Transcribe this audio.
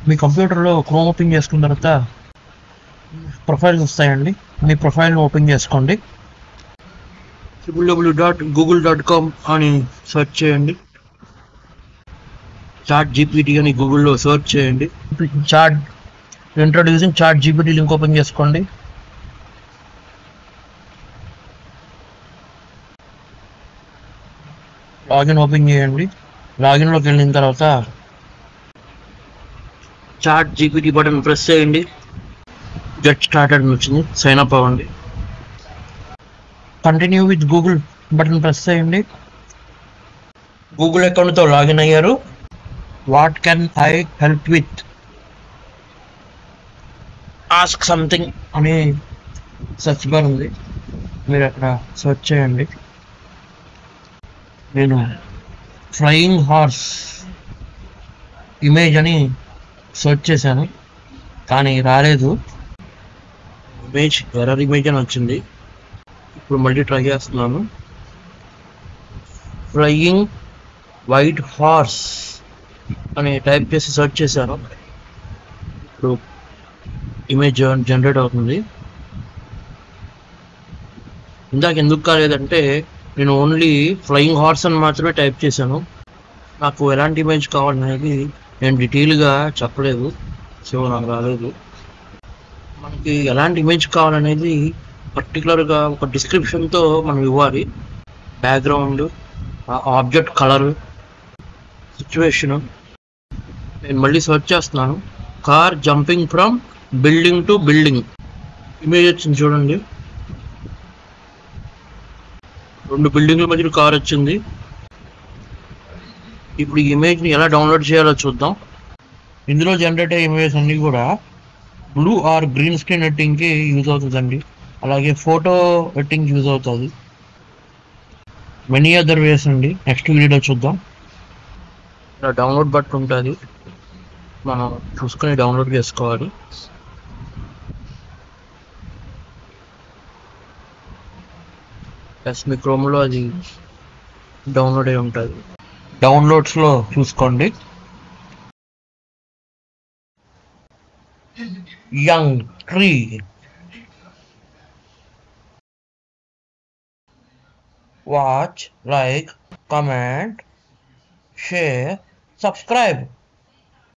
మీ కంప్యూటర్లో chrome open చేసుకున్న తర్వాత ప్రొఫైల్స్ వస్తాయండి. మీ ప్రొఫైల్ని ఓపెన్ చేసుకోండి. www.google.com అని సెర్చ్ చేయండి. చాట్ జీపీటీ అని గూగుల్లో సెర్చ్ చేయండి. Introducing chat GPT link open చేసుకోండి. లాగిన్ ఓపెన్ చేయండి. లాగిన్లోకి వెళ్ళిన తర్వాత చాట్ జీపీటీ బటన్ ప్రెస్ చేయండి. గెట్ స్టార్టెడ్ వచ్చింది. సైన్ అప్ అవ్వండి. Continue with Google button press చేయండి. గూగుల్ అకౌంట్తో లాగిన్ అయ్యారు. What can I help with, ask something అని సెర్చ్ బార్ ఉంది, మీరు అక్కడ సెర్చ్ చేయండి. నేను ఫ్లయింగ్ హార్స్ ఇమేజ్ అని సెర్చ్ చేశాను, కానీ రాలేదు. ఇమేజ్ ఎర్రర్ ఇమేజ్ అని వచ్చింది. ఇప్పుడు మళ్ళీ ట్రై చేస్తున్నాను. ఫ్లయింగ్ వైట్ హార్స్ అని టైప్ చేసి సెర్చ్ చేశాను. ఇప్పుడు ఇమేజ్ జనరేట్ అవుతుంది. ఇందాక ఎందుకు కాలేదంటే నేను ఓన్లీ ఫ్లయింగ్ హార్స్ అని మాత్రమే టైప్ చేశాను. నాకు ఎలాంటి ఇమేజ్ కావాలనేది నేను డీటెయిల్గా చెప్పలేదు, సో నాకు రాలేదు. మనకి ఎలాంటి ఇమేజ్ కావాలనేది పర్టికులర్గా ఒక డిస్క్రిప్షన్తో మనం ఇవ్వాలి. Background, object colour, situation. నేను మళ్ళీ సెర్చ్ చేస్తున్నాను. Car jumping from building to building image వచ్చింది చూడండి. 2 బిల్డింగ్ల మధ్య కార్ వచ్చింది. ఇప్పుడు ఈ ఇమేజ్ని ఎలా డౌన్లోడ్ చేయాలో చూద్దాం. ఇందులో జనరేట్ అయ్యే ఇమేజ్ అన్నీ కూడా బ్లూ ఆర్ గ్రీన్ స్క్రీన్ ఎడిటింగ్కి యూజ్ అవుతుందండి. అలాగే ఫోటో ఎడిటింగ్ యూజ్ అవుతుంది. మెనీ అదర్ వేస్ అండి. నెక్స్ట్ వీడియోలో చూద్దాం. ఇలా డౌన్లోడ్ బటన్ ఉంటుంది, మనం చూసుకొని డౌన్లోడ్ చేసుకోవాలి. ప్లస్ మీ క్రోమ్లో అది డౌన్లోడ్ అయి ఉంటుంది. డౌన్లోడ్స్లో చూసుకోండి. Young tree. Watch, like, comment, share, subscribe.